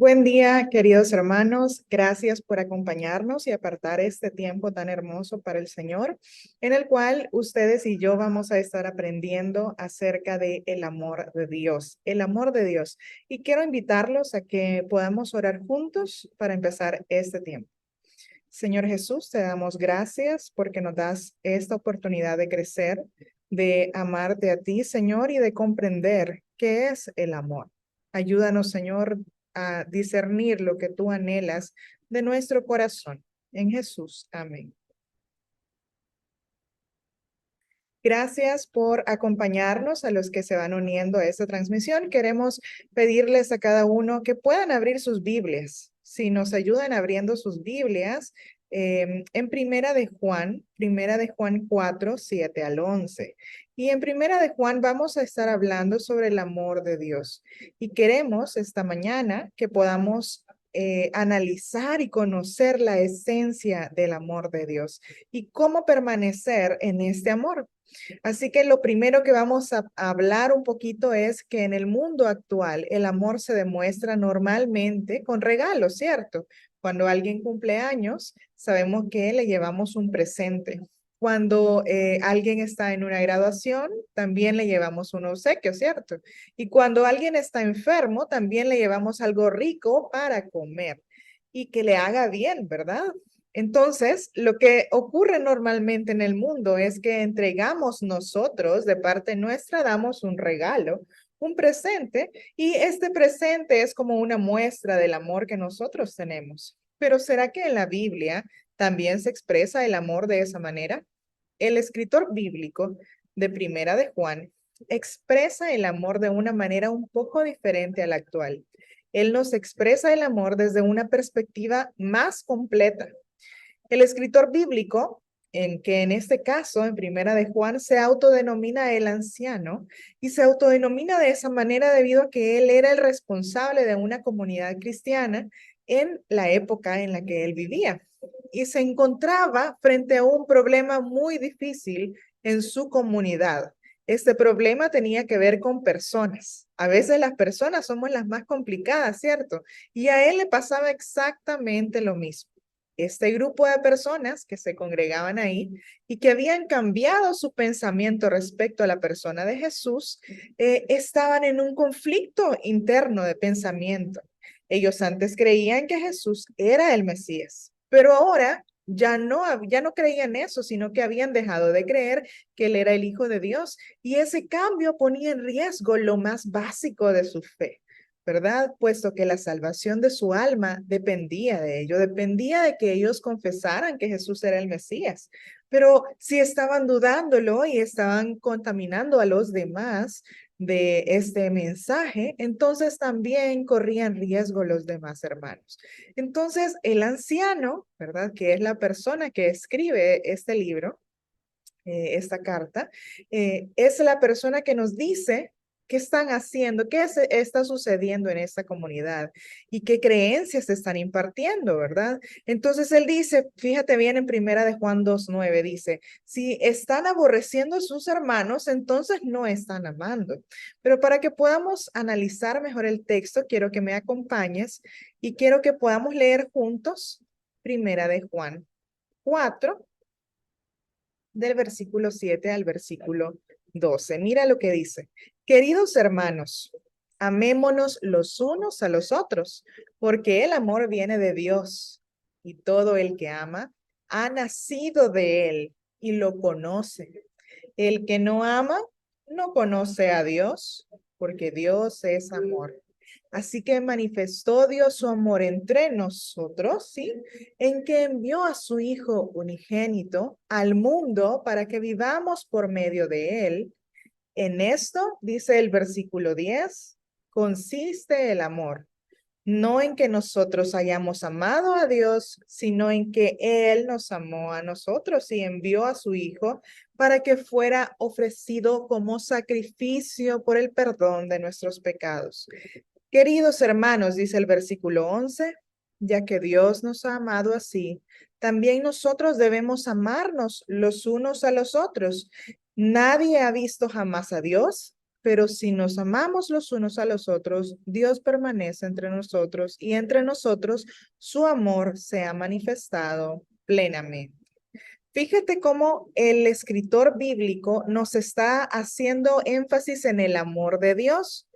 Buen día, queridos hermanos. Gracias por acompañarnos y apartar este tiempo tan hermoso para el Señor, en el cual ustedes y yo vamos a estar aprendiendo acerca de el amor de Dios, el amor de Dios. Y quiero invitarlos a que podamos orar juntos para empezar este tiempo. Señor Jesús, te damos gracias porque nos das esta oportunidad de crecer, de amarte a ti, Señor, y de comprender qué es el amor. Ayúdanos, Señor, a discernir lo que tú anhelas de nuestro corazón. En Jesús, amén. Gracias por acompañarnos a los que se van uniendo a esta transmisión. Queremos pedirles a cada uno que puedan abrir sus Biblias. Si nos ayudan abriendo sus Biblias, en Primera de Juan 4, 7 al 11. Y en Primera de Juan vamos a estar hablando sobre el amor de Dios. Y queremos esta mañana que podamos analizar y conocer la esencia del amor de Dios y cómo permanecer en este amor. Así que lo primero que vamos a hablar un poquito es que en el mundo actual el amor se demuestra normalmente con regalos, ¿cierto? Cuando alguien cumple años, sabemos que le llevamos un presente. Cuando alguien está en una graduación, también le llevamos un obsequio, ¿cierto? Y cuando alguien está enfermo, también le llevamos algo rico para comer y que le haga bien, ¿verdad? Entonces, lo que ocurre normalmente en el mundo es que entregamos nosotros, de parte nuestra, damos un regalo, un presente, y este presente es como una muestra del amor que nosotros tenemos. Pero ¿será que en la Biblia también se expresa el amor de esa manera? El escritor bíblico de Primera de Juan expresa el amor de una manera un poco diferente a la actual. Él nos expresa el amor desde una perspectiva más completa. El escritor bíblico, en este caso, en Primera de Juan, se autodenomina el anciano y se autodenomina de esa manera debido a que él era el responsable de una comunidad cristiana en la época en la que él vivía y se encontraba frente a un problema muy difícil en su comunidad. Este problema tenía que ver con personas. A veces las personas somos las más complicadas, ¿cierto? Y a él le pasaba exactamente lo mismo. Este grupo de personas que se congregaban ahí y que habían cambiado su pensamiento respecto a la persona de Jesús, estaban en un conflicto interno de pensamiento. Ellos antes creían que Jesús era el Mesías, pero ahora ya no creían eso, sino que habían dejado de creer que él era el Hijo de Dios. Y ese cambio ponía en riesgo lo más básico de su fe. ¿Verdad? Puesto que la salvación de su alma dependía de ello, dependía de que ellos confesaran que Jesús era el Mesías. Pero si estaban dudándolo y estaban contaminando a los demás de este mensaje, entonces también corrían riesgo los demás hermanos. Entonces, el anciano, ¿verdad? Que es la persona que escribe este libro, esta carta, es la persona que nos dice qué están haciendo, está sucediendo en esta comunidad y qué creencias se están impartiendo, ¿verdad? Entonces él dice, fíjate bien en Primera de Juan 2:9, dice, si están aborreciendo a sus hermanos, entonces no están amando. Pero para que podamos analizar mejor el texto, quiero que me acompañes y quiero que podamos leer juntos Primera de Juan 4 del versículo 7 al versículo 12. Mira lo que dice. Queridos hermanos, amémonos los unos a los otros, porque el amor viene de Dios y todo el que ama ha nacido de él y lo conoce. El que no ama no conoce a Dios, porque Dios es amor. Así que manifestó Dios su amor entre nosotros, ¿sí? En que envió a su Hijo unigénito al mundo para que vivamos por medio de él. En esto, dice el versículo 10, consiste el amor. No en que nosotros hayamos amado a Dios, sino en que Él nos amó a nosotros y envió a su Hijo para que fuera ofrecido como sacrificio por el perdón de nuestros pecados. Queridos hermanos, dice el versículo 11, ya que Dios nos ha amado así, también nosotros debemos amarnos los unos a los otros. Nadie ha visto jamás a Dios. pero si nos amamos los unos a los otros, Dios permanece entre nosotros y entre nosotros su amor se ha manifestado plenamente. Fíjate cómo el escritor bíblico nos está haciendo énfasis en el amor de Dios.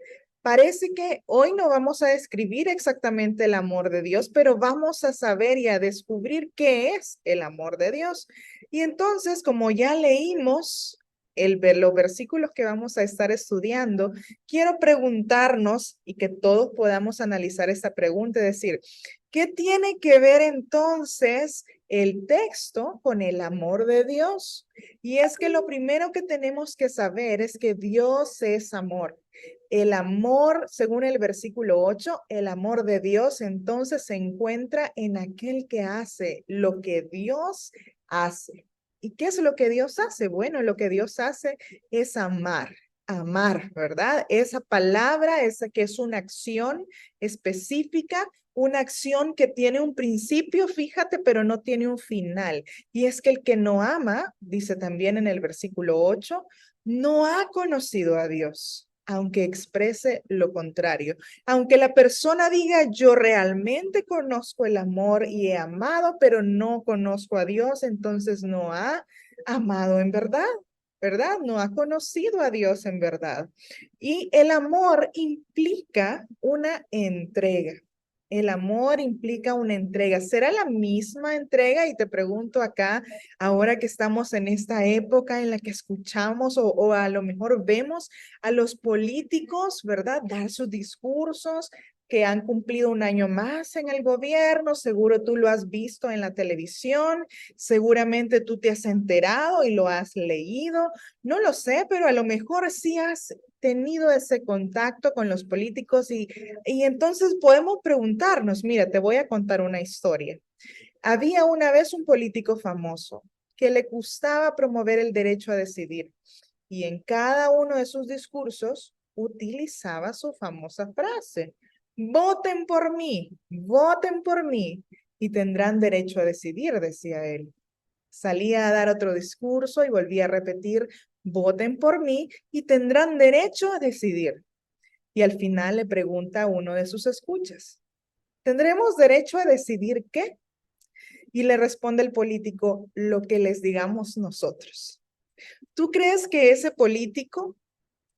Parece que hoy no vamos a describir exactamente el amor de Dios, pero vamos a saber y a descubrir qué es el amor de Dios. Y entonces, como ya leímos los versículos que vamos a estar estudiando, quiero preguntarnos y que todos podamos analizar esta pregunta, es decir, ¿qué tiene que ver entonces el texto con el amor de Dios? Y es que lo primero que tenemos que saber es que Dios es amor. El amor, según el versículo 8, el amor de Dios entonces se encuentra en aquel que hace lo que Dios hace. ¿Y qué es lo que Dios hace? Bueno, lo que Dios hace es amar. Amar, ¿verdad? Esa palabra, esa que es una acción específica, una acción que tiene un principio, fíjate, pero no tiene un final. Y es que el que no ama, dice también en el versículo 8, no ha conocido a Dios, aunque exprese lo contrario. Aunque la persona diga, yo realmente conozco el amor y he amado, pero no conozco a Dios, entonces no ha amado en verdad. ¿Verdad? No ha conocido a Dios en verdad. Y el amor implica una entrega. El amor implica una entrega. ¿Será la misma entrega? Y te pregunto acá, ahora que estamos en esta época en la que escuchamos o a lo mejor vemos a los políticos, ¿verdad? Dar sus discursos que han cumplido un año más en el gobierno, seguro tú lo has visto en la televisión, seguramente tú te has enterado y lo has leído, no lo sé, pero a lo mejor sí has tenido ese contacto con los políticos y entonces podemos preguntarnos, mira, te voy a contar una historia. Había una vez un político famoso que le gustaba promover el derecho a decidir y en cada uno de sus discursos utilizaba su famosa frase, voten por mí y tendrán derecho a decidir, decía él. Salía a dar otro discurso y volvía a repetir, voten por mí y tendrán derecho a decidir. Y al final le pregunta a uno de sus escuchas, ¿tendremos derecho a decidir qué? Y le responde el político, lo que les digamos nosotros. ¿Tú crees que ese político,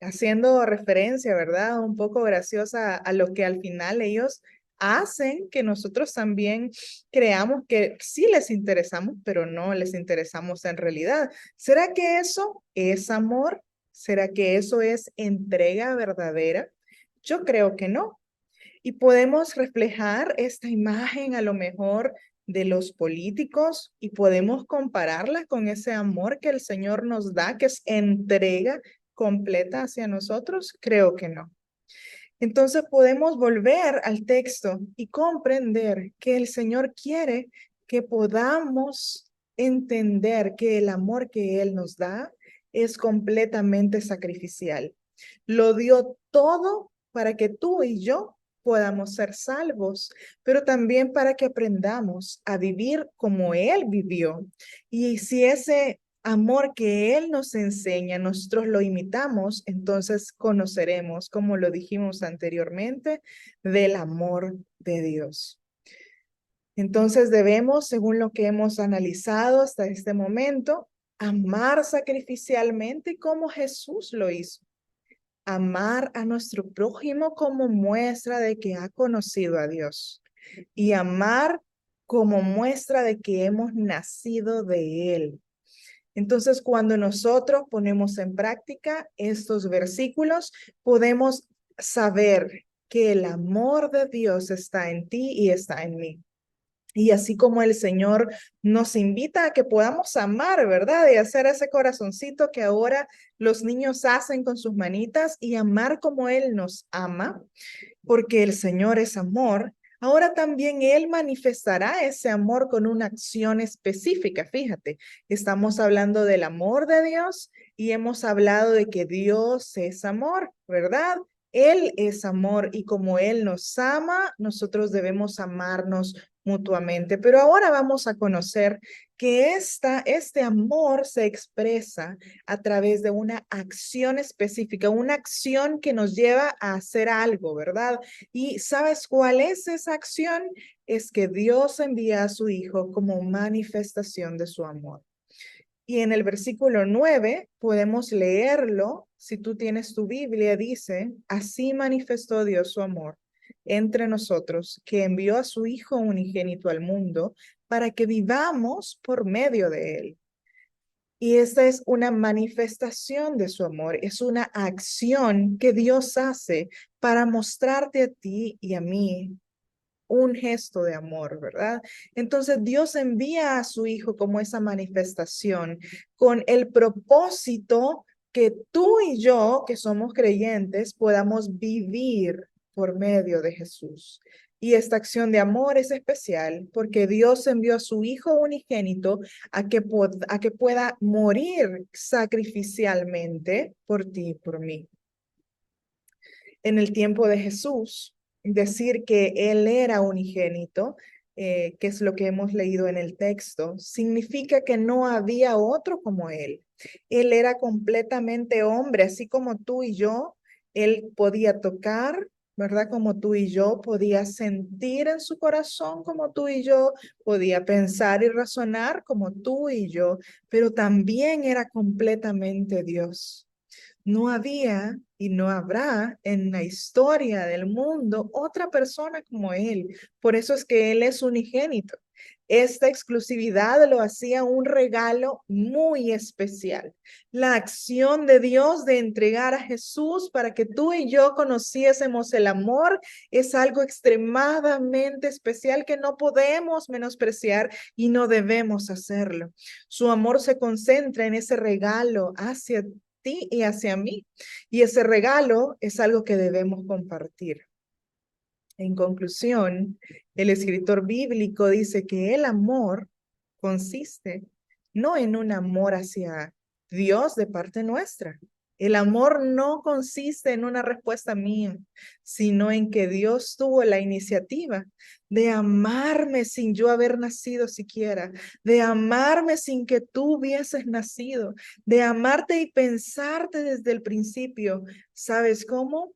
haciendo referencia, ¿verdad? Un poco graciosa a lo que al final ellos hacen, que nosotros también creamos que sí les interesamos, pero no les interesamos en realidad? ¿Será que eso es amor? ¿Será que eso es entrega verdadera? Yo creo que no. Y podemos reflejar esta imagen a lo mejor de los políticos y podemos compararla con ese amor que el Señor nos da, que es entrega completa hacia nosotros. Creo que no. Entonces podemos volver al texto y comprender que el Señor quiere que podamos entender que el amor que Él nos da es completamente sacrificial. Lo dio todo para que tú y yo podamos ser salvos, pero también para que aprendamos a vivir como Él vivió. Y si ese amor que Él nos enseña, nosotros lo imitamos, entonces conoceremos, como lo dijimos anteriormente, del amor de Dios. Entonces debemos, según lo que hemos analizado hasta este momento, amar sacrificialmente como Jesús lo hizo. Amar a nuestro prójimo como muestra de que ha conocido a Dios y amar como muestra de que hemos nacido de Él. Entonces, cuando nosotros ponemos en práctica estos versículos, podemos saber que el amor de Dios está en ti y está en mí. Y así como el Señor nos invita a que podamos amar, ¿verdad? Y hacer ese corazoncito que ahora los niños hacen con sus manitas y amar como Él nos ama, porque el Señor es amor. Ahora también Él manifestará ese amor con una acción específica. Fíjate, estamos hablando del amor de Dios y hemos hablado de que Dios es amor, ¿verdad? Él es amor y como Él nos ama, nosotros debemos amarnos mutuamente. Pero ahora vamos a conocer que este amor se expresa a través de una acción específica, una acción que nos lleva a hacer algo, ¿verdad? ¿Y sabes cuál es esa acción? Es que Dios envía a su Hijo como manifestación de su amor. Y en el versículo 9 podemos leerlo, si tú tienes tu Biblia, dice, así manifestó Dios su amor entre nosotros, que envió a su Hijo unigénito al mundo para que vivamos por medio de él. Y esta es una manifestación de su amor, es una acción que Dios hace para mostrarte a ti y a mí un gesto de amor, ¿verdad? Entonces Dios envía a su Hijo como esa manifestación con el propósito que tú y yo, que somos creyentes, podamos vivir por medio de Jesús. Y esta acción de amor es especial porque Dios envió a su Hijo unigénito a que pueda morir sacrificialmente por ti y por mí. En el tiempo de Jesús, decir que Él era unigénito, que es lo que hemos leído en el texto, significa que no había otro como Él. Él era completamente hombre, así como tú y yo. Él podía tocar, ¿verdad? Como tú y yo, podía sentir en su corazón como tú y yo, podía pensar y razonar como tú y yo, pero también era completamente Dios. No había y no habrá en la historia del mundo otra persona como Él. Por eso es que Él es unigénito. Esta exclusividad lo hacía un regalo muy especial. La acción de Dios de entregar a Jesús para que tú y yo conociésemos el amor es algo extremadamente especial que no podemos menospreciar y no debemos hacerlo. Su amor se concentra en ese regalo hacia ti y hacia mí. Y ese regalo es algo que debemos compartir. En conclusión, el escritor bíblico dice que el amor consiste no en un amor hacia Dios de parte nuestra. El amor no consiste en una respuesta mía, sino en que Dios tuvo la iniciativa de amarme sin yo haber nacido siquiera, de amarme sin que tú hubieses nacido, de amarte y pensarte desde el principio. ¿Sabes cómo?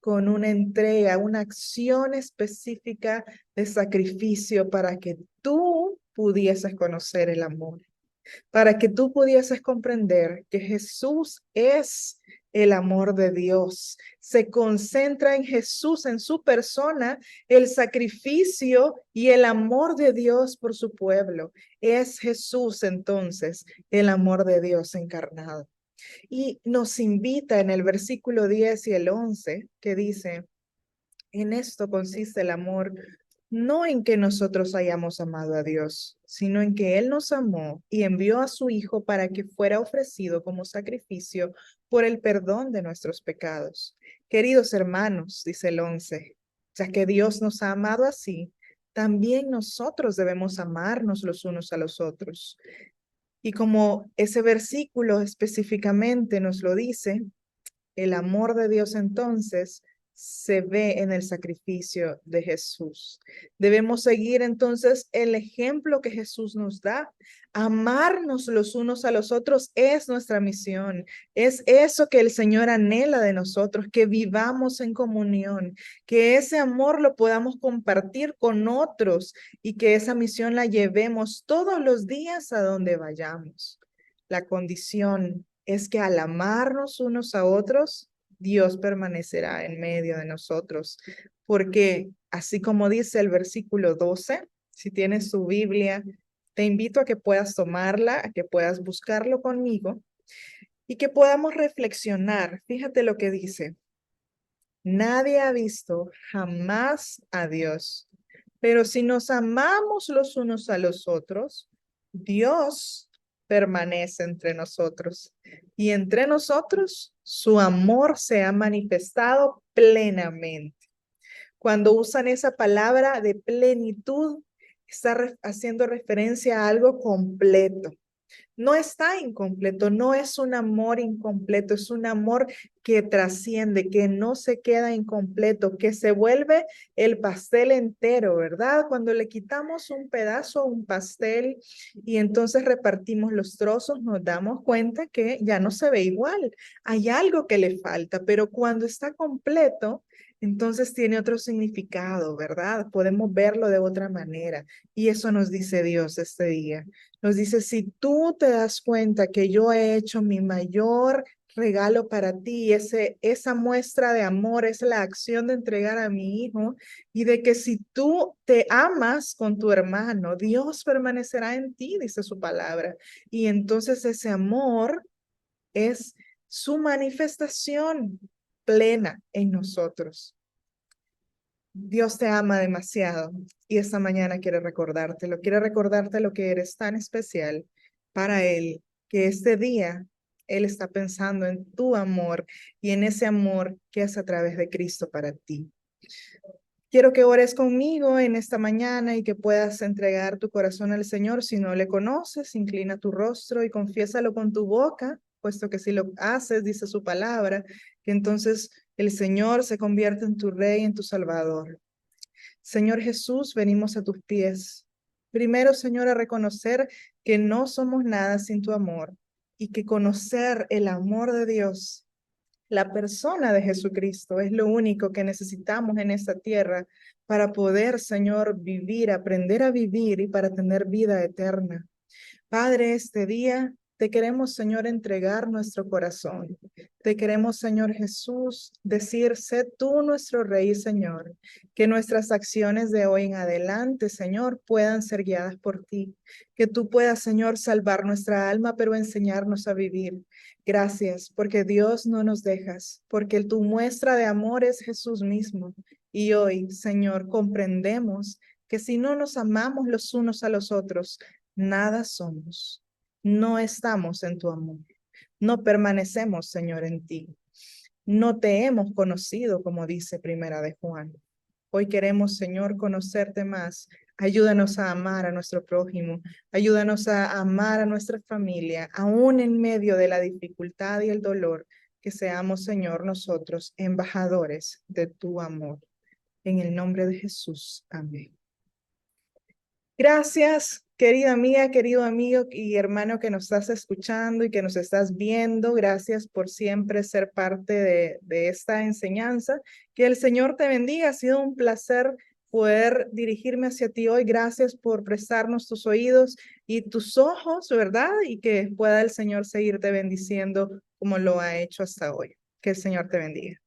Con una entrega, una acción específica de sacrificio para que tú pudieses conocer el amor, para que tú pudieses comprender que Jesús es el amor de Dios. Se concentra en Jesús, en su persona, el sacrificio y el amor de Dios por su pueblo. Es Jesús entonces el amor de Dios encarnado. Y nos invita en el versículo 10 y el 11 que dice, en esto consiste el amor, no en que nosotros hayamos amado a Dios, sino en que Él nos amó y envió a su Hijo para que fuera ofrecido como sacrificio por el perdón de nuestros pecados. Queridos hermanos, dice el 11, ya que Dios nos ha amado así, también nosotros debemos amarnos los unos a los otros. Y como ese versículo específicamente nos lo dice, el amor de Dios entonces se ve en el sacrificio de Jesús. Debemos seguir entonces el ejemplo que Jesús nos da. Amarnos los unos a los otros es nuestra misión. Es eso que el Señor anhela de nosotros, que vivamos en comunión, que ese amor lo podamos compartir con otros y que esa misión la llevemos todos los días a donde vayamos. La condición es que al amarnos unos a otros, Dios permanecerá en medio de nosotros, porque así como dice el versículo 12, si tienes su Biblia, te invito a que puedas tomarla, a que puedas buscarlo conmigo y que podamos reflexionar. Fíjate lo que dice. Nadie ha visto jamás a Dios, pero si nos amamos los unos a los otros, Dios permanece entre nosotros y entre nosotros su amor se ha manifestado plenamente. Cuando usan esa palabra de plenitud, está haciendo referencia a algo completo. No está incompleto, no es un amor incompleto, es un amor que trasciende, que no se queda incompleto, que se vuelve el pastel entero, ¿verdad? Cuando le quitamos un pedazo a un pastel y entonces repartimos los trozos, nos damos cuenta que ya no se ve igual. Hay algo que le falta, pero cuando está completo, entonces tiene otro significado, ¿verdad? Podemos verlo de otra manera. Y eso nos dice Dios este día. Nos dice, si tú te das cuenta que yo he hecho mi mayor regalo para ti, esa muestra de amor es la acción de entregar a mi hijo y de que si tú te amas con tu hermano, Dios permanecerá en ti, dice su palabra. Y entonces ese amor es su manifestación plena en nosotros. Dios te ama demasiado y esta mañana quiere recordarte lo que eres tan especial para Él, que este día Él está pensando en tu amor y en ese amor que es a través de Cristo para ti. Quiero que ores conmigo en esta mañana y que puedas entregar tu corazón al Señor. Si no le conoces, inclina tu rostro y confiésalo con tu boca, puesto que si lo haces, dice su palabra, que entonces el Señor se convierte en tu Rey, en tu Salvador. Señor Jesús, venimos a tus pies. Primero, Señor, a reconocer que no somos nada sin tu amor y que conocer el amor de Dios, la persona de Jesucristo, es lo único que necesitamos en esta tierra para poder, Señor, vivir, aprender a vivir y para tener vida eterna. Padre, este día te queremos, Señor, entregar nuestro corazón. Te queremos, Señor Jesús, decir, sé tú nuestro Rey y Señor, que nuestras acciones de hoy en adelante, Señor, puedan ser guiadas por ti, que tú puedas, Señor, salvar nuestra alma, pero enseñarnos a vivir. Gracias, porque Dios no nos dejas, porque tu muestra de amor es Jesús mismo. Y hoy, Señor, comprendemos que si no nos amamos los unos a los otros, nada somos. No estamos en tu amor. No permanecemos, Señor, en ti. No te hemos conocido, como dice Primera de Juan. Hoy queremos, Señor, conocerte más. Ayúdanos a amar a nuestro prójimo. Ayúdanos a amar a nuestra familia, aún en medio de la dificultad y el dolor, que seamos, Señor, nosotros embajadores de tu amor. En el nombre de Jesús. Amén. Gracias, querida amiga, querido amigo y hermano que nos estás escuchando y que nos estás viendo. Gracias por siempre ser parte de esta enseñanza. Que el Señor te bendiga. Ha sido un placer poder dirigirme hacia ti hoy. Gracias por prestarnos tus oídos y tus ojos, ¿verdad? Y que pueda el Señor seguirte bendiciendo como lo ha hecho hasta hoy. Que el Señor te bendiga.